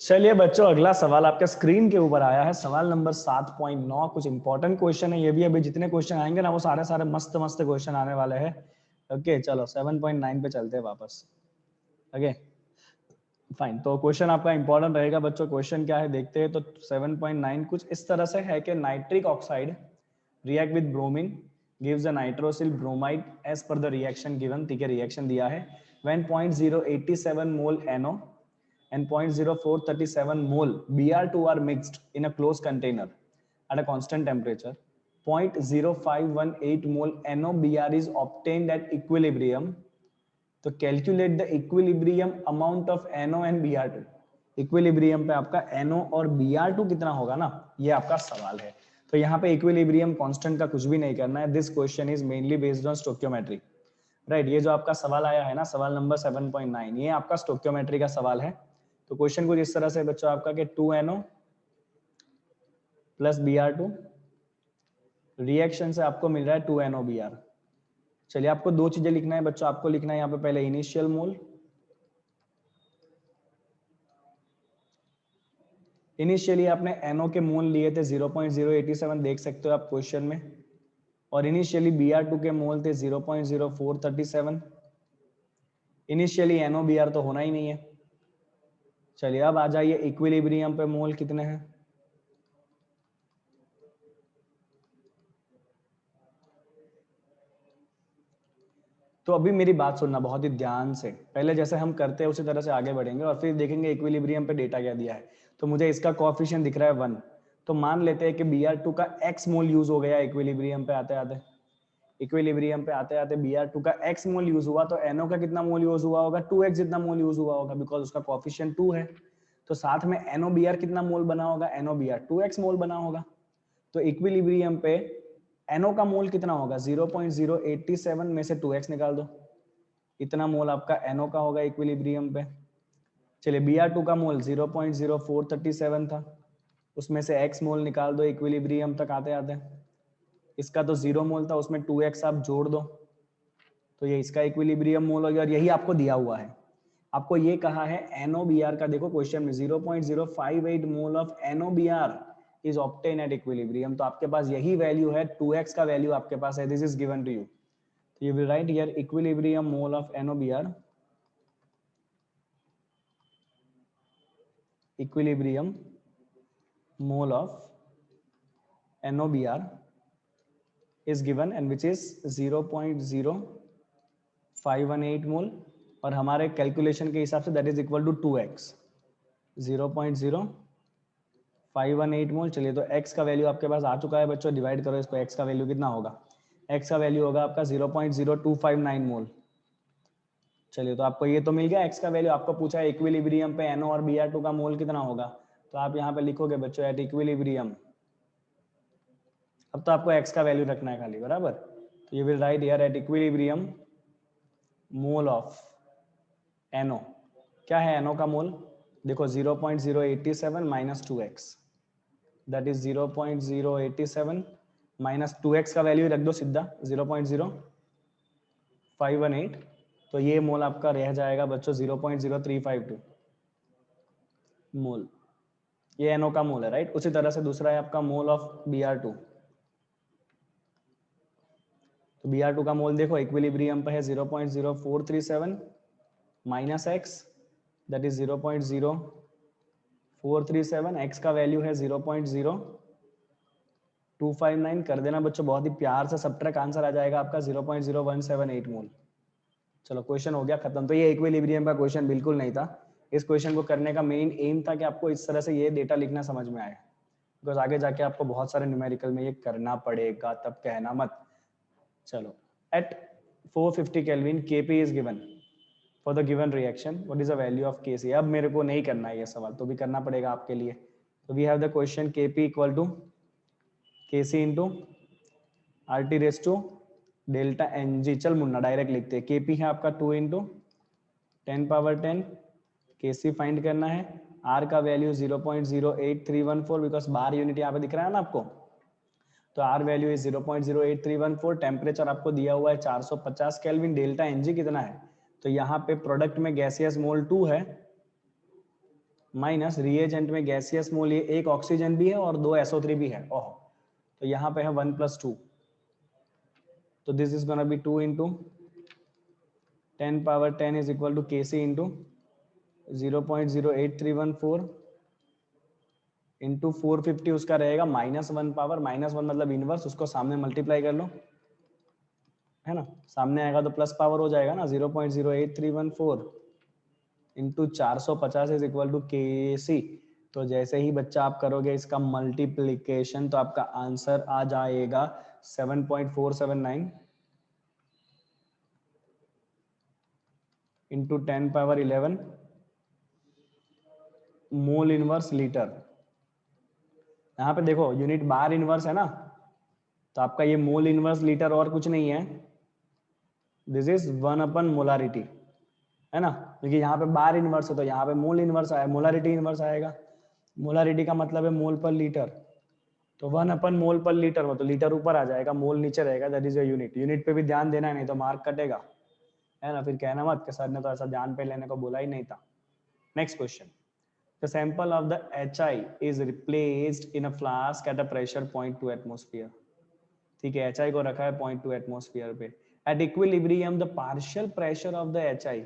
चलिए बच्चों, अगला सवाल आपके स्क्रीन के ऊपर आया है, सवाल नंबर 7.9। कुछ इंपॉर्टेंट क्वेश्चन है ये भी। अभी जितने क्वेश्चन आएंगे ना वो सारे सारे मस्त मस्त क्वेश्चन आने वाले हैं। ओके चलो 7.9 पे चलते हैं वापस। ओके फाइन, तो क्वेश्चन आपका इंपॉर्टेंट रहेगा बच्चों। क्वेश्चन क्या है देखते हैं। तो 7.9 कुछ इस तरह से है कि nitric oxide react with bromine gives a nitrosyl bromide as per the reaction given. ठीक है, रिएक्शन दिया है when 0.087 mole NO and 0.0437 mole Br2 are mixed in a closed container at a constant temperature. 0.0518 mole NOBr is obtained at equilibrium. तो calculate the equilibrium amount of NO and Br2। Equilibrium पे आपका NO और Br2 कितना होगा ना, ये आपका सवाल है। तो यहाँ पे इक्विलिब्रियम कांस्टेंट का कुछ भी नहीं करना है। This question is mainly based on stoichiometry. Right, ये जो आपका सवाल आया है ना, सवाल नंबर 7.9, ये आपका स्टोक्योमेट्री का सवाल है। तो क्वेश्चन कुछ इस तरह से बच्चों आपका कि 2NO प्लस Br2 रिएक्शन से आपको मिल रहा है 2NOBr। चलिए आपको दो चीजें लिखना है बच्चों। आपको लिखना है यहाँ पे पहले इनिशियल मोल। इनिशियली आपने NO के मोल लिए थे 0.087, देख सकते हो आप क्वेश्चन में। और इनिशियली Br2 के मोल थे 0.0437। इनिशियली NOBr तो होना ही नहीं है। चलिए अब आ जाइए इक्विलिब्रियम पे मोल कितने हैं। तो अभी मेरी बात सुनना बहुत ही ध्यान से। पहले जैसे हम करते हैं उसी तरह से आगे बढ़ेंगे और फिर देखेंगे इक्विलिब्रियम पे डेटा क्या दिया है। तो मुझे इसका कोएफिशिएंट दिख रहा है 1। तो मान लेते हैं कि Br2 का x मोल यूज हो गया इक्विलिब्रियम पे आते आते। इक्विलिब्रियम पे आते आते Br2 का x मोल यूज हुआ, तो NO का कितना मोल यूज हुआ होगा? 2x जितना मोल यूज हुआ होगा, बिकॉज उसका कोएफिशिएंट 2 है। तो साथ में NOBr कितना मोल बना होगा? NOBr 2x मोल बना होगा। तो इक्विलिब्रियम पे NO का मोल कितना होगा? 0.087 में से 2x निकाल दो, इतना मोल आपका NO का होगा इक्विलिब्रियम पे। चलिए Br2 का मोल 0.0437 था, उसमें से x मोल निकाल दो इक्विलिब्रियम तक आते आते। इसका तो 0 मोल था, उसमें 2x आप जोड़ दो, तो ये इसका इक्विलिब्रियम मोल हो गया। और यही आपको दिया हुआ है। आपको ये कहा है NOBr का, देखो क्वेश्चन में 0.058 मोल of NOBr is obtain at equilibrium. तो आपके पास यही वैल्यू है, 2x का वैल्यू आपके पास है। This is given to you. तो you will write here equilibrium mole of NOBr, equilibrium mole of NOBr is given and which is 0.0518 mole, और हमारे कैलकुलेशन के हिसाब से that is equal to 2x 0.0518 mole. चलिए तो x का value आपके पास आ चुका है बच्चों, डिवाइड करो इसको। x का वैल्यू कितना होगा? x का वैल्यू होगा आपका 0.0259 मोल। चलिए तो आपको ये तो मिल गया x का वैल्यू। आपको पूछा है इक्विलिब्रियम पे NO और Br2 का मोल कितना होगा, तो आप यहाँ पे लिखोगे बच्चों एट इक्विलिब्रियम। अब तो आपको x का वैल्यू रखना है खाली, बराबर। तो you will write here at equilibrium mole of NO। क्या है NO का मोल? देखो 0.087 minus 2x, that is 0.087 minus 2x का वैल्यू रख दो सीधा 0.0518। तो ये मोल आपका रह जाएगा बच्चों 0.0352 मोल। ये NO का मोल है, राइट। उसी तरह से दूसरा है आपका मोल ऑफ Br2। तो Br2 का मोल देखो इक्विलिब्रियम पे है 0.0437 minus x, that is 0.0437। x का वैल्यू है 0.0259। कर देना बच्चों बहुत ही प्यार से, सबट्रैक्ट आंसर आ जाएगा आपका 0.0178 मोल। चलो क्वेश्चन हो गया खत्म। तो ये इक्विलिब्रियम का क्वेश्चन बिल्कुल नहीं था। इस क्वेश्चन को करने का मेन एम था कि आपको इस तरह से ये डेटा लिखना समझ में आए, बिकॉज आगे जाके आपको बहुत सारे न्यूमेरिकल में ये करना पड़ेगा, तब कहना मत। चलो at 450 kelvin Kp is given for the given reaction, what is the value of Kc। अब मेरे को नहीं करना है ये सवाल, तो भी करना पड़ेगा आपके लिए। तो we have the question Kp equal to Kc into RT raise to delta Ng। चल मुन्ना डायरेक्ट लिखते हैं। Kp है आपका 2 इंटू 10⁻10, Kc फाइंड करना है। R का वैल्यू 0.08314, बिकॉज बार यूनिट यहाँ पे दिख रहा है ना आपको। तो R वैल्यू इज 0.08314। टेम्परेचर आपको दिया हुआ है 450 केल्विन। डेल्टा Ng कितना है? तो यहाँ पे प्रोडक्ट में गैसियस मोल 2 है, माइनस रिएजेंट में गैसियस मोल, ये एक ऑक्सीजन भी है और 2 SO3 भी है। ओह, तो यहाँ पे है 1 + 2, तो this is gonna be 2 × 10⁻10 is equal to Kc × 0.08314 into 450 उसका रहेगा -1 पावर, -1 मतलब इनवर्स, उसको सामने मल्टीप्लाई कर लो, है ना, सामने आएगा तो प्लस पावर हो जाएगा ना, 0.08314 into 450 is equal to Kc। तो जैसे ही बच्चा आप करोगे इसका मल्टीप्लीकेशन तो आपका आंसर आ जाएगा 7.479 इंटू 10⁻11 मोल इनवर्स लीटर। यहाँ पे देखो यूनिट बार इनवर्स है ना, तो आपका ये मोल इनवर्स लीटर और कुछ नहीं है, दिस इज 1/मोलारिटी, है ना, क्योंकि यहाँ पे बार इनवर्स है तो यहाँ पे मोल इनवर्स आया, मोलारिटी इनवर्स आएगा। मोलारिटी का मतलब है मोल पर लीटर, तो 1/मोल पर लीटर में तो लीटर ऊपर आ जाएगा, मोल नीचे रहेगा, that is your unit. Unit पे भी ध्यान देना है, नहीं तो मार्क कटेगा, है ना, फिर कहना मत कि सर ने तो ऐसा ध्यान पे लेने को बोला ही नहीं था। Next question, the sample of the HI is replaced in a flask at a pressure 0.2 atmosphere. ठीक है, HI को रखा है 0.2 एटमॉस्फेयर पे। At equilibrium the partial pressure of the HI,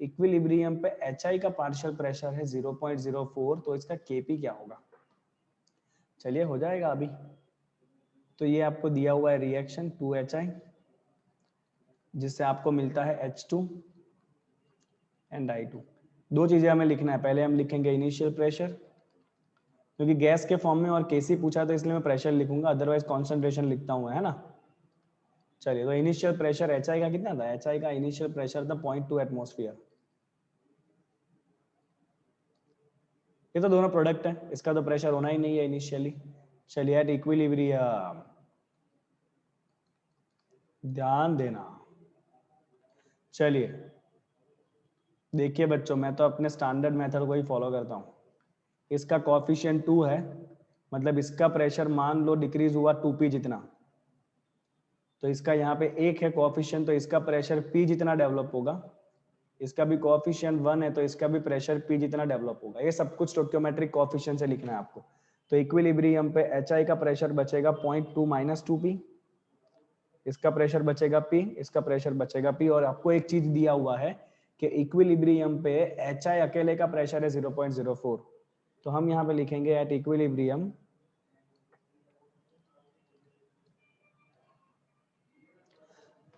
equilibrium पे HI का पार्शियल प्रेशर है 0.04, तो इसका Kp क्या होगा? चलिए हो जाएगा अभी। तो ये आपको दिया हुआ है रिएक्शन 2HI, जिससे आपको मिलता है H2 एंड I2। दो चीजें हमें लिखना है, पहले हम लिखेंगे इनिशियल प्रेशर, क्योंकि गैस के फॉर्म में और Kc पूछा तो इसलिए मैं प्रेशर लिखूंगा, अदरवाइज कॉन्सेंट्रेशन लिखता हूँ, है ना। चलिए, तो इनिशियल प्रेशर HI का कितना था? HI का इनिशियल प्रेशर था 0.2 एटमॉस्फेयर। ये तो दोनों प्रोडक्ट है, इसका तो प्रेशर होना ही नहीं है इनिशियली। चलिए, एट इक्विलिब्रियम ध्यान देना। चलिए देखिए बच्चों, मैं तो अपने स्टैंडर्ड मेथड को ही फॉलो करता हूँ। इसका कॉफिशिएंट 2 है, मतलब इसका प्रेशर मान लो डिक्रीज हुआ 2p जितना, तो इसका यहाँ पे 1 है कॉफिशिएंट, तो इसका प्रेशर p जितना डेवलप होगा। इसका भी कॉफिशिएंट 1 है, तो इसका भी प्रेशर p जितना डेवलप होगा। ये सब कुछ स्टोइकियोमेट्रिक कॉफिशिएंट से लिखना है आपको। तो इक्विलिब्रियम पे HI का प्रेशर बचेगा 0.2 - 2p, इसका प्रेशर बचेगा p, इसका प्रेशर बचेगा p, और आपको एक चीज दिया हुआ है कि इक्विलिब्रियम पे HI अकेले का प्रेशर है 0.04, तो हम यहाँ पे लिखेंगे at equilibrium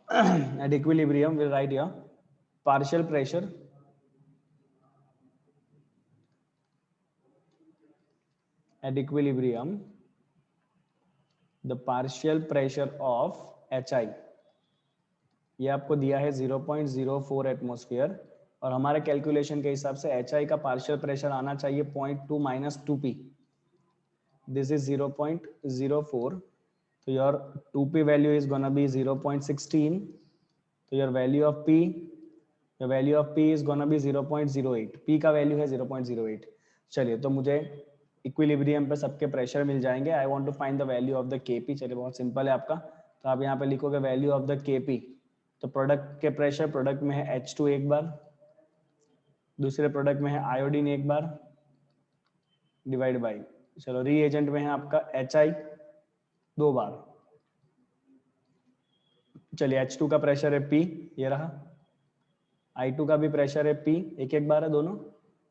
at equilibrium we'll write here partial pressure at equilibrium the partial pressure of HI, ये आपको दिया है 0.04 एटमॉस्फेयर, और हमारे कैलकुलेशन के हिसाब से HI का पार्शियल प्रेशर आना चाहिए 0.2 - 2p, दिस इज 0.04, तो your 2p value is gonna B 0.16, तो your value of p, the value of p is gonna be 0.08, p का वैल्यू है 0.08। चलिए, तो मुझे इक्विलिब्रियम पे सबके प्रेशर मिल जाएंगे। I want to find the value of the Kp। चलिए, बहुत सिंपल है आपका, तो आप यहाँ पे लिखोगे वैल्यू ऑफ द Kp, तो प्रोडक्ट के प्रेशर, प्रोडक्ट में है H2 एक बार, दूसरे प्रोडक्ट में है आयोडीन एक बार, डिवाइड बाई, चलो रीएजेंट में है आपका HI 2 बार। चलिए, H2 का प्रेशर है P, ये रहा, I2 का भी प्रेशर है P, एक बार है दोनों,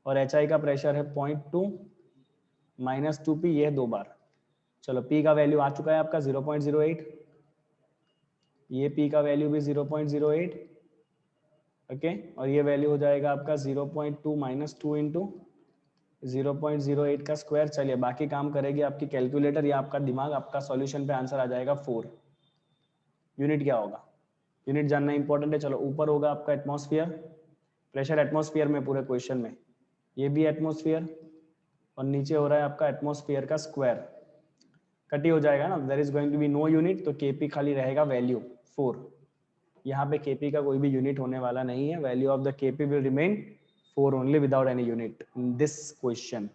और HI का प्रेशर है 0.2 - 2p, ये 2 बार। चलो, P का वैल्यू आ चुका है आपका 0.08, ये P का वैल्यू भी 0.08, ओके, और ये वैल्यू हो जाएगा आपका 0.2 - 2 × 0.08 का स्क्वायर। चलिए, बाकी काम करेगी आपकी कैलकुलेटर या आपका दिमाग, आपका सॉल्यूशन पे आंसर आ जाएगा 4। यूनिट क्या होगा? यूनिट जानना इंपॉर्टेंट है। चलो, ऊपर होगा आपका एटमॉस्फेयर, प्रेशर एटमॉस्फेयर में पूरे क्वेश्चन में, ये भी एटमॉस्फेयर, और नीचे हो रहा है आपका एटमॉस्फेयर का स्क्वायर, कटी हो जाएगा ना, there is going to be no unit, तो Kp खाली रहेगा वैल्यू 4। यहाँ पे Kp का कोई भी यूनिट होने वाला नहीं है, value of the Kp will remain 4 only without any unit in this question,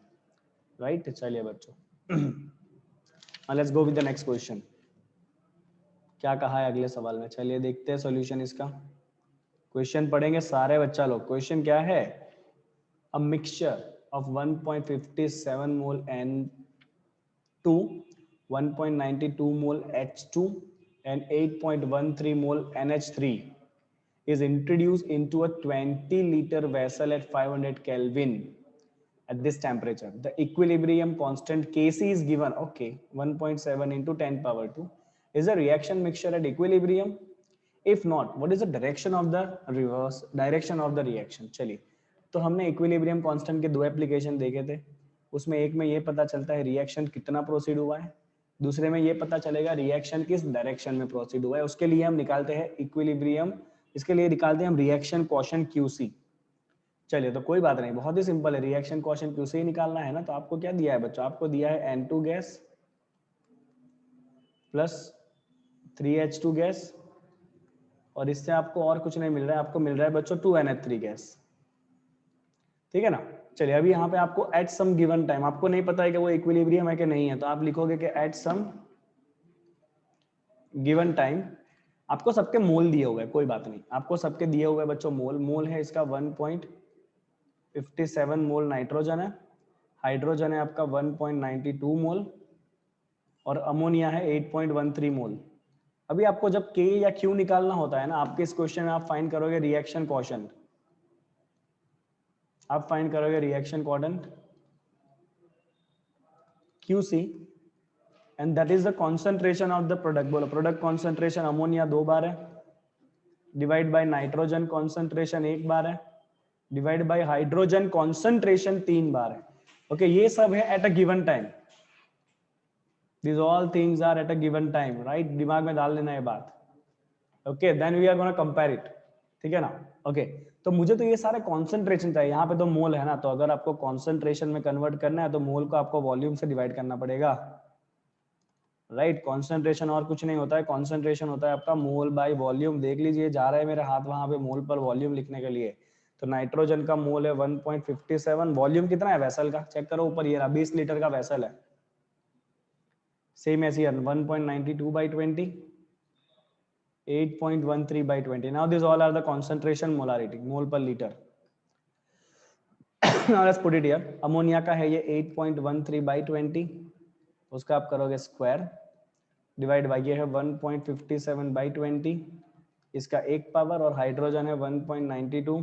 right. चलिए बच्चों, let's go with the next question. क्या कहा है अगले सवाल में? चलिए देखते हैं सॉल्यूशन इसका। क्वेश्चन पढ़ेंगे सारे बच्चा लोग। क्वेश्चन क्या है? A mixture of 1.57 mole N2, 1.92 mole H2 and 8.13 mole NH3 is introduced into a 20-liter vessel at 500 Kelvin at this temperature. The equilibrium constant Kc is given. Okay, 1.7 into 10 power 2 is a reaction mixture at equilibrium. If not, what is the direction of the reverse direction of the reaction? चलिए, तो हमने equilibrium constant के दो application देखे थे. उसमें एक में ये पता चलता है रिएक्शन कितना प्रोसीड हुआ है, दूसरे में ये पता चलेगा रिएक्शन किस डायरेक्शन में प्रोसीड हुआ है. उसके लिए हम निकालते हैं इक्विलिब्रियम, इसके लिए निकालते हैं हम रिएक्शन क्वोशंट QC. चलिए, तो कोई बात नहीं, बहुत ही सिंपल है, रिएक्शन क्वोशंट QC ही निकालना है ना. तो आपको क्या दिया है बच्चों? आपको दिया है N2 gas plus 3H2 gas, और इससे आपको और कुछ नहीं मिल रहा है, आपको मिल रहा है बच्चों 2NH3 गैस. ठीक है ना. चलिए, अभी यहाँ पे आपको एट सम गिवन टाइम, आपको नहीं पता है कि वो इक्विलिब्रियम है कि नहीं है, तो आप लिखोगे कि एट सम गिवन टाइम आपको सबके मोल दिए हुए, कोई बात नहीं, आपको सबके दिए हुए बच्चों मोल. मोल है इसका 1.57 मोल नाइट्रोजन है, हाइड्रोजन है आपका 1.92 मोल, और अमोनिया है 8.13 मोल. अभी आपको जब K या Q निकालना होता है ना, आपके इस क्वेश्चन में आप फाइंड करोगे रिएक्शन क्वोशंट, आप फाइंड करोगे reaction quotient QC, and that is the concentration of the product. बोलो, प्रोडक्ट कॉन्सेंट्रेशन अमोनिया 2 बार है, डिवाइड बाय नाइट्रोजन कॉन्सेंट्रेशन 1 बार है, डिवाइड बाय हाइड्रोजन कॉन्सेंट्रेशन 3 बार है. ओके, ये सब है at a given time. These all things are at a given time, right? दिमाग में डाल लेना ये बात. Okay, then we are gonna compare it. ठीक है ना. Okay, तो मुझे तो ये सारे कॉन्सेंट्रेशन चाहिए. यहाँ पे तो मोल है ना, तो अगर आपको कॉन्सेंट्रेशन में कन्वर्ट करना है तो मोल को आपको वॉल्यूम से डिवाइड करना पड़ेगा, राइट. कॉन्सेंट्रेशन और कुछ नहीं होता है, कॉन्सेंट्रेशन होता है आपका मोल बाय वॉल्यूम. देख लीजिए, जा रहा है मेरे हाथ वहां पे मोल पर वॉल्यूम लिखने के लिए. तो नाइट्रोजन का मोल है 1.57, वॉल्यूम कितना है वेसल का? चेक करो ऊपर, ये 20 लीटर का वेसल है. Same as here, 1.92 by 20, 8.13 by 20. Now these all are the concentration molarity, mole per liter. Now let's put it here. Ammonia का है ये 8.13 by 20, उसका आप करोगे स्क्वायर, डिवाइड बाई ये है 1.57 by 20, इसका एक पावर, और हाइड्रोजन है 1.92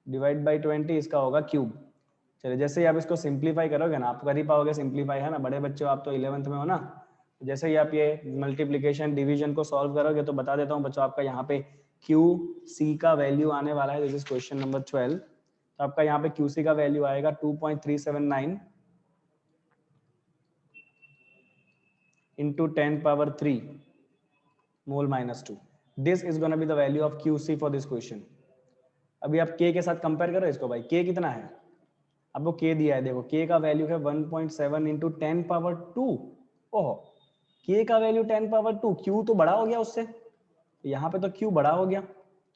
डिवाइड बाई 20, इसका होगा क्यूब. चलिए, जैसे ही आप इसको सिंप्लीफाई करोगे ना, आप कर ही पाओगे सिंप्लीफाई, है ना. बड़े बच्चे हो आप तो, 11th में हो ना. जैसे ही आप ये मल्टीप्लिकेशन डिवीजन को सॉल्व करोगे तो बता देता हूँ बच्चों, आपका यहाँ पे QC का वैल्यू आने वाला है. This is question number 12. तो आपका यहाँ पे QC का वैल्यू आएगा 2.379 into 10 power 3 mole minus 2. This is gonna be the value of QC for this question. अभी आप K के साथ कंपेयर करो इसको भाई. K कितना है आपको? K दिया है, देखो K का वैल्यू है 1.7 into 10 power 2. ओहो, K का वैल्यू 10 पावर 2, Q तो बड़ा हो गया उससे, यहाँ पे तो Q बड़ा हो गया.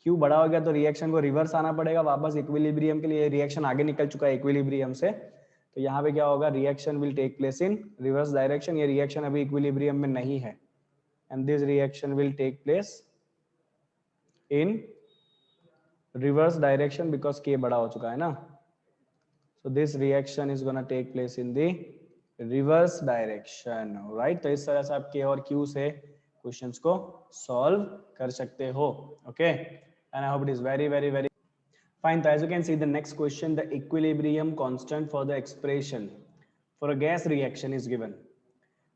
Q बड़ा हो गया तो रिएक्शन को रिवर्स आना पड़ेगा वापस इक्विलिब्रियम के लिए. रिएक्शन आगे निकल चुका है इक्विलिब्रियम से, तो यहाँ पे क्या होगा? Reaction will take place in reverse direction. ये रिएक्शन अभी इक्विलिब्रियम में नहीं है, and this reaction will take place in reverse direction because K बड़ा हो चुका है ना. So this reaction is gonna take place in the reverse direction, right? तो इस तरह से आप K और Q से क्वेश्चंस को सॉल्व कर सकते हो. Okay, and I hope it is very fine. So as you can see, the next question, the equilibrium constant for the expression for a gas reaction is given.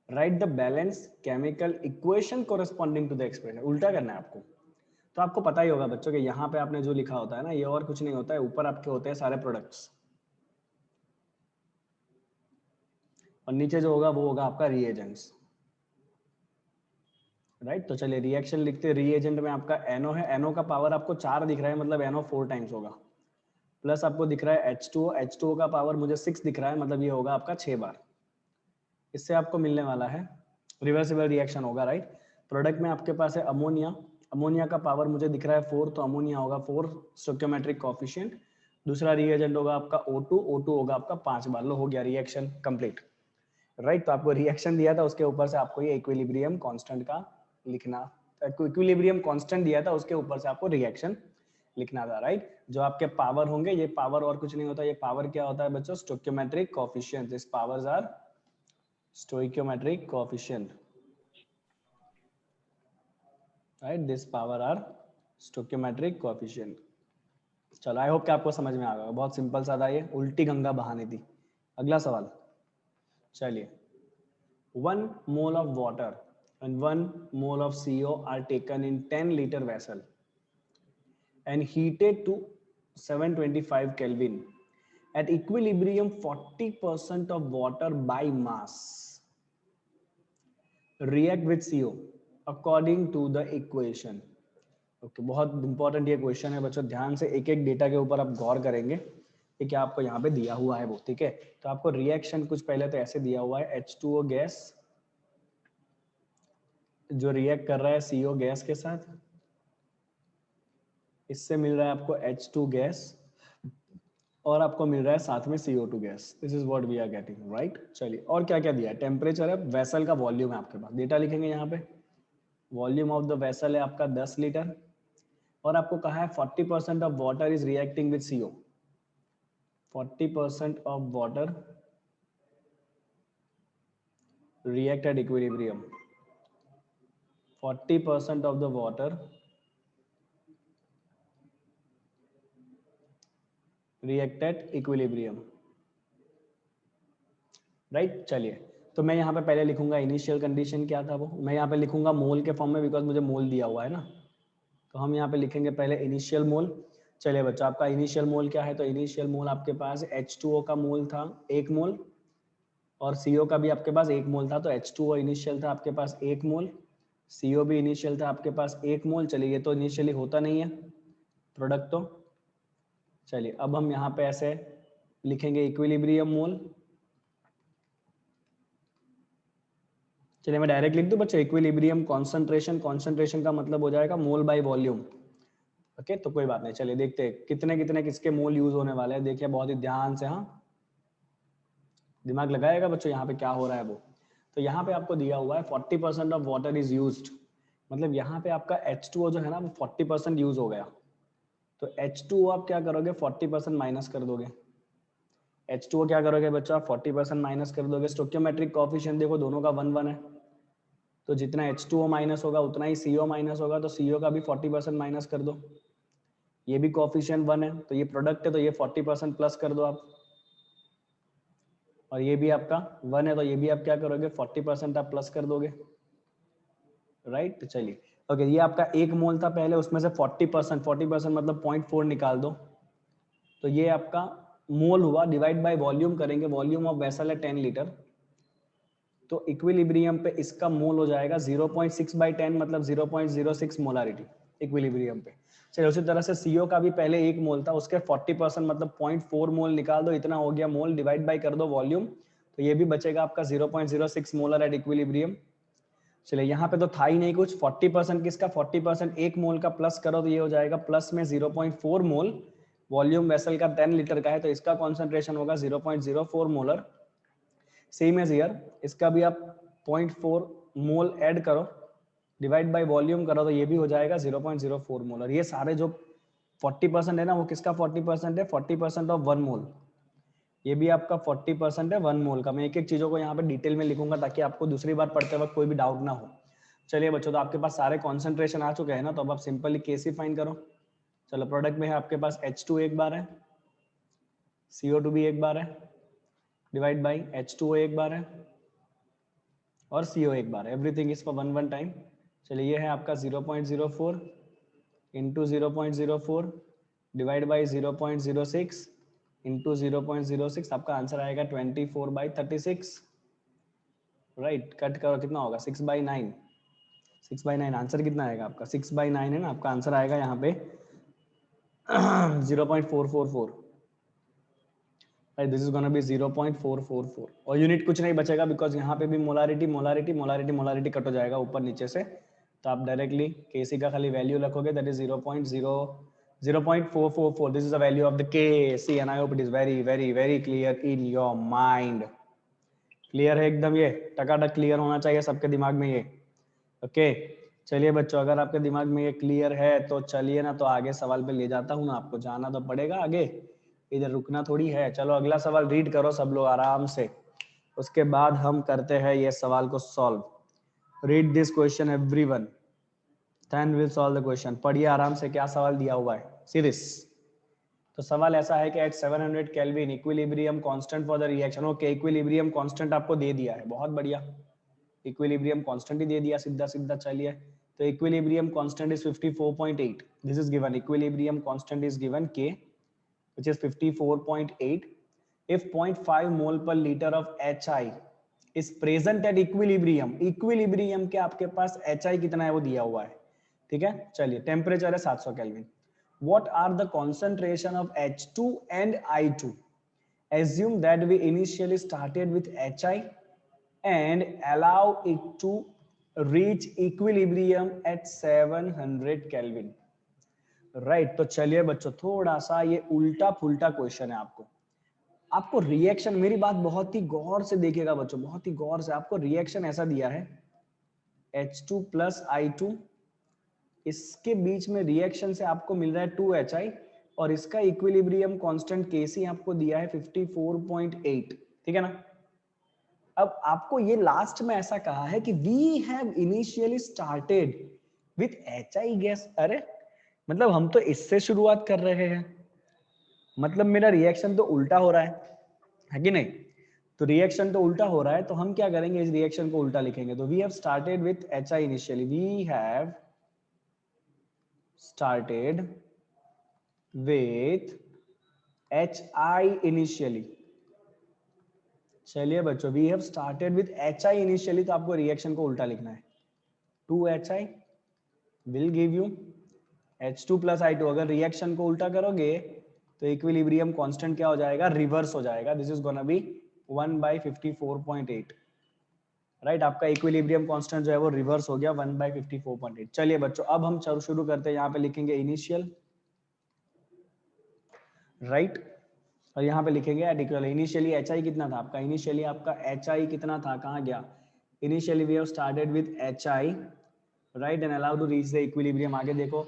Write the balance chemical equation corresponding to the expression. उल्टा करना है आपको. तो आपको पता ही होगा बच्चों कि यहाँ पे आपने जो लिखा होता है ना, ये और कुछ नहीं होता है, ऊपर आपके होते हैं सारे प्रोडक्ट्स, और नीचे जो होगा वो होगा आपका रिएजेंट्स, राइट. तो चलिए रिएक्शन लिखते हैं. रिएजेंट में आपका NO है, NO का पावर आपको 4 दिख रहा है, मतलब NO 4 टाइम्स होगा, प्लस आपको दिख रहा है H2O, H2O का पावर मुझे 6 दिख रहा है, मतलब ये होगा आपका 6 बार. इससे आपको मिलने वाला है रिवर्सिबल रिएक्शन होगा, राइट. प्रोडक्ट में आपके पास है अमोनिया, अमोनिया का पावर मुझे दिख रहा है 4, तो अमोनिया होगा 4 स्टोइकियोमेट्रिक कोएफिशिएंट. दूसरा रिएजेंट होगा आपका O2, O2 होगा आपका 5 बार. लो, हो गया रिएक्शन कंप्लीट, राइट. तो आपको रिएक्शन दिया था, उसके ऊपर से आपको ये इक्विलिब्रियम कांस्टेंट का लिखना, इक्विलिब्रियम कांस्टेंट दिया था, उसके ऊपर से आपको रिएक्शन लिखना था, राइट। जो आपके पावर होंगे, ये पावर और कुछ नहीं होता, ये पावर क्या होता है बच्चों, stoichiometric coefficient. This powers are stoichiometric coefficient, right, this power are stoichiometric coefficient. चलो आई होप कि आपको समझ में आ गया, बहुत सिंपल सा था ये, उल्टी गंगा बहानी थी। अगला सवाल, चलिए, 1 mole of water and 1 mole of CO are taken in 10 liter vessel and heated to 725 Kelvin. At equilibrium, 40% of water by mass react with CO according to the equation. Okay, बहुत इंपॉर्टेंट ये question है बच्चों, ध्यान से एक एक data के ऊपर आप गौर करेंगे कि क्या आपको यहाँ पे दिया हुआ है वो, ठीक है। तो आपको रिएक्शन कुछ पहले तो ऐसे दिया हुआ है, H2O गैस जो रिएक्ट कर रहा है CO गैस के साथ, इससे मिल रहा है आपको H2 गैस और आपको मिल रहा है साथ में CO2 gas. This is what we are getting, right. चलिए, और क्या क्या दिया है, टेम्परेचर है, वेसल का वॉल्यूम है आपके पास, डेटा लिखेंगे यहाँ पे, वॉल्यूम ऑफ द वेसल है आपका 10 लीटर और आपको कहा है 40% of water is reacting with CO, 40% of water react at equilibrium, 40% of the water react at equilibrium, right. चलिए, तो मैं यहाँ पे पहले लिखूंगा इनिशियल कंडीशन क्या था वो, मैं यहाँ पे लिखूंगा मोल के फॉर्म में, बिकॉज मुझे मोल दिया हुआ है ना, तो हम यहाँ पे लिखेंगे पहले इनिशियल मोल। चलिए बच्चों, आपका इनिशियल मोल क्या है, तो इनिशियल मोल आपके पास H2O का मोल था 1 मोल और CO का भी आपके पास 1 मोल था, तो H2O इनिशियल था आपके पास 1 मोल, CO भी इनिशियल था आपके पास 1 मोल। चलिए, ये तो इनिशियली होता नहीं है प्रोडक्ट तो, चलिए अब हम यहाँ पे ऐसे लिखेंगे इक्विलिब्रियम मोल। चलिए मैं डायरेक्ट लिख दूं बच्चों, इक्विलिब्रियम कॉन्सेंट्रेशन, कॉन्सेंट्रेशन का मतलब हो जाएगा मोल बाय वॉल्यूम, ओके। तो कोई बात नहीं, चलिए देखते हैं कितने कितने किसके मोल यूज होने वाले हैं, देखिए बहुत ही ध्यान से, हाँ दिमाग लगाएगा बच्चों यहाँ पे क्या हो रहा है वो। तो यहाँ पे आपको दिया हुआ है 40% ऑफ वाटर इज यूज्ड, मतलब यहाँ पे आपका H2O जो है ना वो 40% यूज हो गया, तो H2O आप क्या करोगे, 40% माइनस कर दोगे। H2O क्या करोगे बच्चा, 40% माइनस कर दोगे। स्टोइकियोमेट्रिक कोएफिशिएंट देखो दोनों का 1 1 है, तो जितना H2O माइनस होगा उतना ही CO माइनस होगा, तो CO का भी 40% माइनस कर दो। ये भी कोएफिशिएंट 1 है, तो ये प्रोडक्ट है, तो ये 40% प्लस कर दो आप, और ये भी आपका 1 है, तो ये भी आप क्या करोगे, 40% आप प्लस कर दोगे, राइट। तो चलिए ओके, ये आपका 1 मोल था पहले, उसमें से 40% मतलब 0.4 निकाल दो, तो ये आपका मोल हुआ, डिवाइड बाय वॉल्यूम करेंगे, वॉल्यूम ऑफ वेसल है 10 लीटर, तो इक्विलिब्रियम पे इसका मोल हो जाएगा 0.6/10 मतलब 0.06 मोलारिटी इक्विलिब्रियम पे। चलिए, उसी तरह से CO का भी पहले 1 मोल था, उसके 40% मतलब 0.4 मोल निकाल दो, इतना हो गया मोल, डिवाइड बाय कर दो वॉल्यूम, तो ये भी बचेगा आपका 0.06 मोलर एट इक्विलिब्रियम। चलिए, यहाँ पे तो था ही नहीं कुछ, 40% किसका, 40% 1 मोल का प्लस करो तो ये हो जाएगा प्लस में 0.4 मोल, वॉल्यूम वेसल का 10 लीटर का है, तो इसका कॉन्सेंट्रेशन होगा 0.04 मोलर। सेम एज हियर, इसका भी आप 0.4 मोल ऐड करो, डिवाइड बाय वॉल्यूम करो, तो ये भी हो जाएगा 0.04 मोलर। ये सारे जो 40% है ना, वो किसका 40% है, 40% ऑफ 1 मोल, ये भी आपका 40% है 1 मोल का। मैं एक एक चीजों को यहाँ पे डिटेल में लिखूंगा ताकि आपको दूसरी बार पढ़ते वक्त कोई भी डाउट ना हो। चलिए बच्चों, तो आपके पास सारे कॉन्सेंट्रेशन आ चुके हैं ना, तो अब आप सिंपली केसी फाइंड करो। चलो, प्रोडक्ट में है आपके पास H2 एक बार है, CO2 भी एक बार है, डिवाइड बाई H2O एक बार है और CO एक बार है, एवरीथिंग इज फॉर 1 1 टाइम। चलिए, ये है आपका 0.04 इंटू 0.04 डिवाइड बाई 0.06 इंटू 0.06, आपका आंसर आएगा 24/36, राइट। कट करो, कितना होगा 6/9, 6/9 आंसर कितना आएगा आपका, 6/9 है ना, आपका आंसर आएगा यहाँ पे 0.444, दिस इज गोना बी 0.444, और यूनिट कुछ नहीं बचेगा बिकॉज यहाँ पे भी molarity molarity molarity molarity cut हो जाएगा ऊपर नीचे से, तो आप डायरेक्टली Kc का खाली वैल्यू रखोगे, that is 0.444, this is the value of the Kc and I hope it is very very very clear in your mind. Clear है एकदम, ये टकाटक क्लियर होना चाहिए सबके दिमाग में ये, ओके। चलिए बच्चों, अगर आपके दिमाग में ये क्लियर है तो चलिए ना, तो आगे सवाल पे ले जाता हूँ ना, आपको जाना तो पड़ेगा आगे, इधर रुकना थोड़ी है। चलो अगला सवाल रीड करो सब लोग आराम से, उसके बाद हम करते हैं ये सवाल को solve. Read this question everyone, then will solve the question. पढ़िए आराम से क्या सवाल दिया हुआ है, सीरीज। तो सवाल ऐसा है कि at 700 kelvin equilibrium constant for the reaction. Okay, equilibrium constant आपको दे दिया है, बहुत बढ़िया, इक्विलिब्रियम कांस्टेंट ही दे दिया सीधा सीधा। चलिए, तो equilibrium constant is 54.8, this is given, equilibrium constant is given K which is 54.8. if 0.5 mole per liter of HI is present at equilibrium, equilibrium के आपके पास HI कितना है वो दिया हुआ है, ठीक है। चलिए, टेम्परेचर है 700 kelvin. what are the concentration of H2 and I2? assume that we initially started with HI and allow it to reach equilibrium at 700 Kelvin, right. तो चलिए बच्चों, थोड़ा सा ये उल्टा फुल्टा क्वेश्चन है। आपको रिएक्शन, मेरी बात बहुत ही गौर से देखिएगा बच्चों, बहुत ही गौर से। आपको रिएक्शन ऐसा दिया है H2 प्लस I2, इसके बीच में रिएक्शन से आपको मिल रहा है 2HI, और इसका इक्विलिब्रियम कांस्टेंट Kc आपको दिया है 54.8, ठीक है ना। अब आपको ये लास्ट में ऐसा कहा है कि we have initially started with HI gas. अरे मतलब हम तो इससे शुरुआत कर रहे हैं, मतलब मेरा रिएक्शन तो उल्टा हो रहा है कि नहीं। तो रिएक्शन तो उल्टा हो रहा है, तो हम क्या करेंगे, इस रिएक्शन को उल्टा लिखेंगे। तो we have started with HI initially, we have started with HI initially. चलिए बच्चों, we have started with HI initially, तो आपको रिएक्शन को उल्टा लिखना है। 2HI will give you H2 plus I2। अगर रिएक्शन को उल्टा करोगे तो इक्विलिब्रियम कांस्टेंट क्या हो जाएगा, रिवर्स हो जाएगा। This is gonna B 1/54.8, right. आपका इक्विलिब्रियम कांस्टेंट जो है वो रिवर्स हो गया 1/54.8। चलिए बच्चों, अब हम शुरू करते हैं। यहाँ पे लिखेंगे इनिशियल, राइट, और यहाँ पे लिखेंगे एट इक्वल। इनिशियली HI कितना था आपका, इनिशियली आपका HI कितना था, कहाँ गया, initially we have started with HI, right, and allow to reach the equilibrium. आगे देखो,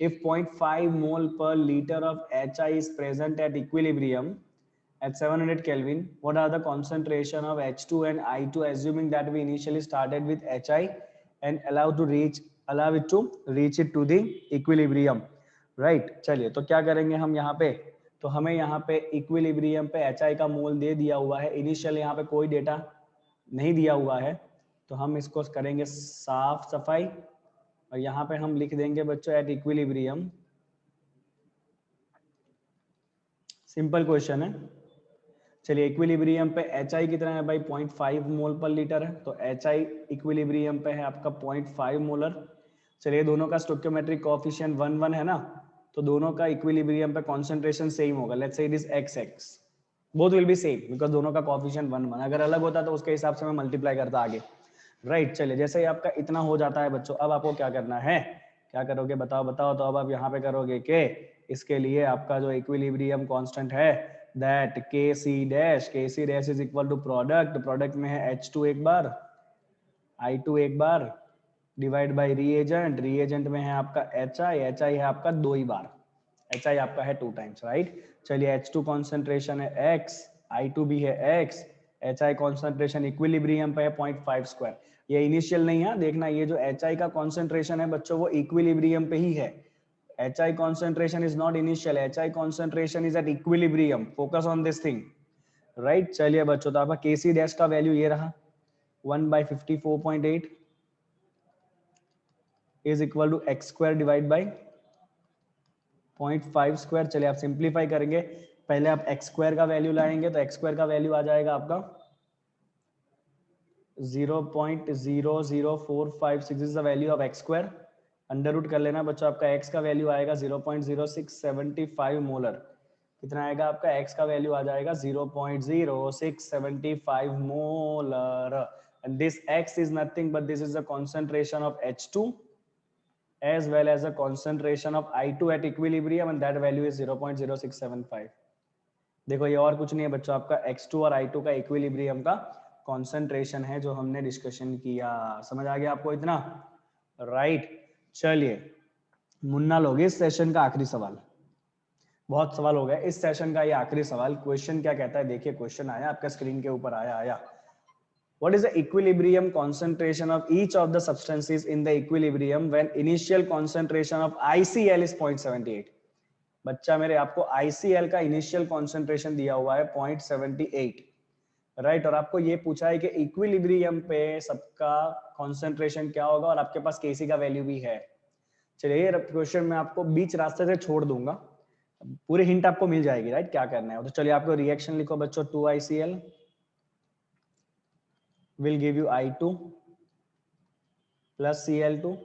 if 0.5 mole per liter of HI is present at equilibrium at 700 Kelvin, what are the concentration of H2 and I2, assuming that we initially started with HI and allow it to reach it to the equilibrium, right। चलिए, तो क्या करेंगे हम यहाँ पे, तो हमें यहाँ पे इक्विलिब्रियम पे HI का मोल दे दिया हुआ है, इनिशियल यहाँ पे कोई डेटा नहीं दिया हुआ है, तो हम इसको करेंगे साफ सफाई, और यहाँ पे हम लिख देंगे बच्चों एट इक्विलिब्रियम। सिंपल क्वेश्चन है। चलिए, इक्विलिब्रियम पे HI कितना है भाई, 0.5 मोल पर लीटर है, तो HI इक्विलिब्रियम पे है आपका 0.5 मोलर। चलिए, दोनों का स्टोइकियोमेट्रिक कोएफिशिएंट 1 है ना, तो दोनों का इक्विलिब्रियम पे कॉन्सेंट्रेशन सेम होगा। Let's say it is XX, both will be same because दोनों का कोएफिशिएंट 1 अगर अलग होता तो उसके हिसाब से मैं मल्टीप्लाई करता आगे, राइट। चलिए, जैसे ही आपका इतना हो जाता है बच्चों, अब आपको क्या करना है, क्या करोगे बताओ बताओ। तो अब आप यहाँ पे करोगे कि इसके लिए आपका जो इक्विलिब्रियम कांस्टेंट है that Kc dash is equal to product में है H2 एक बार, I2 एक बार, डिवाइड बाय रिएजेंट में है आपका HI है आपका 2 ही बार, HI आपका है 2 टाइम्स, राइट। चलिए, H2 कॉन्सेंट्रेशन है X, I2 भी है X, HI कॉन्सेंट्रेशन इक्विलिब्रियम पे है 0.5 स्क्वायर। ये इनिशियल नहीं है, देखना, ये जो HI का कॉन्सेंट्रेशन है बच्चों वो इक्विलिब्रियम पे ही है। HI concentration is not initial, HI concentration is at equilibrium, focus on this thing, right। चलिए बच्चों, तो आपका Kc डैश का वैल्यू ये रहा 1/54.8 is equal to x square divide by 0.5 square. चलिए, आप सिंप्लीफाई करेंगे, पहले आप x स्क्वायर का वैल्यू लाएंगे, तो x स्क्वायर का वैल्यू आ जाएगा आपका 0.00456 is the value of x square. Under root कर लेना बच्चों, आपका x का वैल्यू आएगा 0.0675 मोलर। कितना आएगा आपका x का वैल्यू आ जाएगा 0.0675 molar, and this x is nothing but this is the concentration of H2 as well as the concentration of I2 at equilibrium, and that value is 0.0675। देखो, ये और कुछ नहीं है बच्चों, आपका X2 और I2 का इक्विलिब्रियम का कॉन्सेंट्रेशन है जो हमने डिस्कशन किया। समझ आ गया आपको इतना, राइट। चलिए मुन्ना लोग, इस सेशन का आखिरी सवाल, बहुत सवाल हो गया, इस सेशन का ये आखिरी सवाल। क्वेश्चन क्या कहता है, देखिए क्वेश्चन आया आपका स्क्रीन के ऊपर, आया। What is the equilibrium concentration of each of the substances in the equilibrium when initial concentration of ICl is 0.78? बच्चा मेरे, आपको ICl का इनिशियल कॉन्सेंट्रेशन दिया हुआ है 0.78, राइट। और आपको ये पूछा है कि इक्विलिब्रियम पे सबका कॉन्सेंट्रेशन क्या होगा, और आपके पास Kc का वैल्यू भी है। चलिए ये क्वेश्चन मैं आपको बीच रास्ते से छोड़ दूंगा, पूरी हिंट आपको मिल जाएगी, राइट, क्या करना है। तो चलिए आपको रिएक्शन लिखो बच्चों, 2ICl will give you I2 plus Cl2,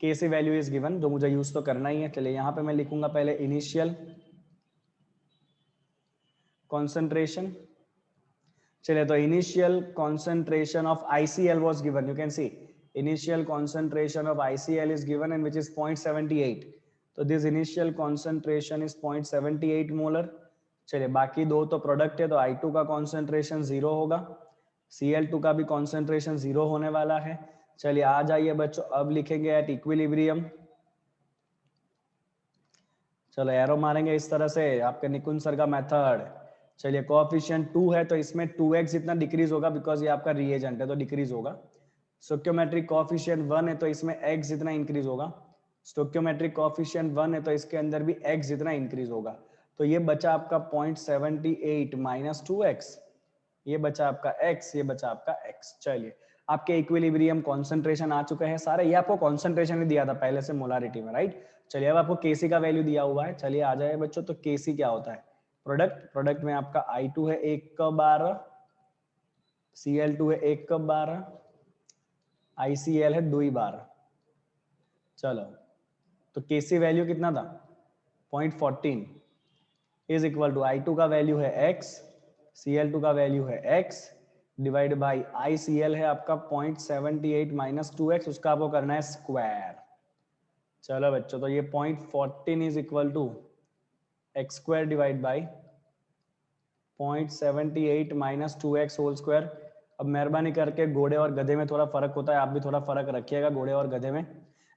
Kc value is given, जो मुझे यूज तो करना ही है। चलिए यहाँ पे मैं लिखूंगा पहले इनिशियल कॉन्सेंट्रेशन। चलिए तो initial concentration of ICl was given, you can see initial concentration of ICl is given and which is 0.78, तो this initial concentration is 0.78 molar. चलिए बाकी दो तो प्रोडक्ट है, तो I2 का कॉन्सेंट्रेशन 0 होगा, Cl2 का भी कॉन्सेंट्रेशन 0 होने वाला है। चलिए आ जाइए बच्चों, अब लिखेंगे एट इक्विलिब्रियम। चलो एरो मारेंगे इस तरह से, आपके निकुंज सर का मेथड। चलिए कोएफिशिएंट 2 है तो इसमें 2x जितना डिक्रीज होगा, बिकॉज ये आपका रिएजेंट है तो डिक्रीज होगा। स्टोइकियोमेट्रिक कोएफिशिएंट 1 है तो इसमें x जितना इंक्रीज होगा। स्टोइकियोमेट्रिक कोएफिशिएंट 1 है तो इसके अंदर भी x जितना इंक्रीज होगा। तो ये बचा आपका 0.78 माइनस 2x, ये बचा आपका x, ये बचा आपका x। चलिए आपके इक्विलिब्रियम कॉन्सेंट्रेशन आ चुके हैं सारे, ये आपको कॉन्सेंट्रेशन ही दिया था पहले से मोलारिटी में, राइट। चलिए अब आपको Kc का वैल्यू दिया हुआ है, चलिए आ जाए बच्चों। तो Kc क्या होता है, प्रोडक्ट में आपका I2 है 1/12, Cl2 है 1/12, ICl है 2/12। चलो तो Kc वैल्यू कितना था 0.14 इज इक्वल टू I2 का वैल्यू है x, Cl2 का वैल्यू है x डिवाइड बाई ICl है आपका 0.78 माइनस 2x, उसका आपको करना है स्क्वायर। चलो बच्चों तो ये 0.14 is equal to x square divide by 0.78 minus 2x whole square. अब मेहरबानी करके घोड़े और गधे में थोड़ा फर्क होता है, आप भी थोड़ा फर्क रखिएगा घोड़े और गधे में,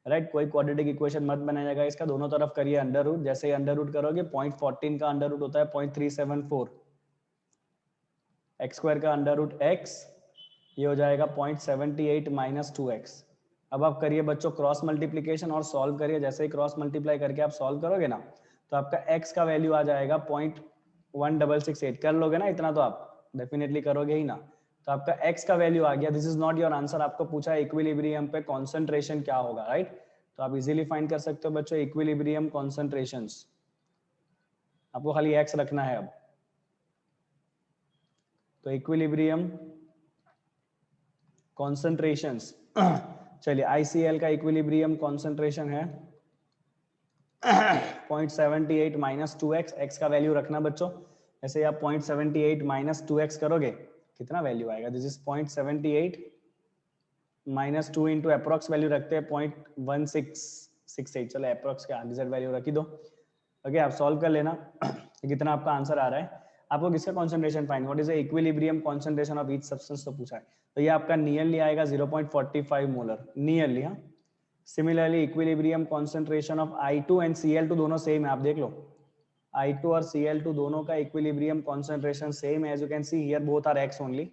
राइट। कोई क्वाड्रेटिक इक्वेशन मत बनाइएगा इसका, दोनों तरफ करिए अंडर रूट। जैसे ही अंडर रूट करोगे 0.14 का अंडर रूट होता है 0.374, एक्स स्क्वायर का अंडर रूट x, ये हो जाएगा 0.78 माइनस 2x। अब आप करिए बच्चों क्रॉस मल्टीप्लीकेशन और सॉल्व करिए। जैसे ही क्रॉस मल्टीप्लाई करके आप सॉल्व करोगे ना, तो आपका x का वैल्यू आ जाएगा 0.1668। कर लोगे ना इतना, तो आप डेफिनेटली करोगे ही ना। तो आपका x का वैल्यू आ गया। This is not your answer, आपको पूछा है इक्विलिब्रियम पे कॉन्सेंट्रेशन क्या होगा, राइट। तो आप इजीली फाइंड कर सकते हो बच्चों इक्विलिब्रियम कॉन्सेंट्रेशंस, आपको खाली x रखना है अब। तो इक्विलिब्रियम कॉन्सेंट्रेशंस, चलिए ICl का इक्विलिब्रियम कॉन्सेंट्रेशन है 0.78 माइनस 2x, x का वैल्यू रखना बच्चों। ऐसे आप 0.78 माइनस 2x करोगे, कितना वैल्यू आएगा, this is 0.78 minus 2 into approx value रखते हैं 0.1668। चलो अप्रोक्स के आगे वैल्यू रखी दो, ओके। आप सॉल्व कर लेना कितना आपका आंसर आ रहा है। आपको किसका concentration find, what is the equilibrium concentration of each substance तो पूछा है, तो ये आपका नियरली आएगा 0.45 मोलर, नियरली। हाँ, similarly equilibrium concentration of I2 and Cl2 दोनों सेम है, आप देख लो I2 और Cl2 दोनों का इक्विलिब्रियम कॉन्सेंट्रेशन सेम है। As you can see here both are x only,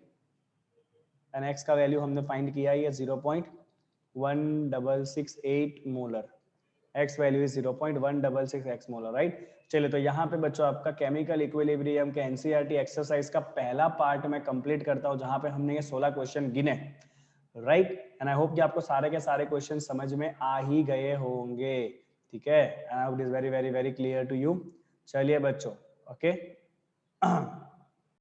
and x का वैल्यू हमने फाइंड किया है 0.1668 molar, x value is 0.166 molar, right. चलिए तो यहाँ पे बच्चों आपका केमिकल इक्विलिब्रियम के NCERT एक्सरसाइज का पहला पार्ट मैं कंप्लीट करता हूँ, जहाँ पे हमने ये 16 क्वेश्चन गिने, राइट। एंड आई होप कि आपको सारे के सारे क्वेश्चन समझ में आ ही गए होंगे, ठीक है। And it is very very very clear to you. चलिए बच्चों, ओके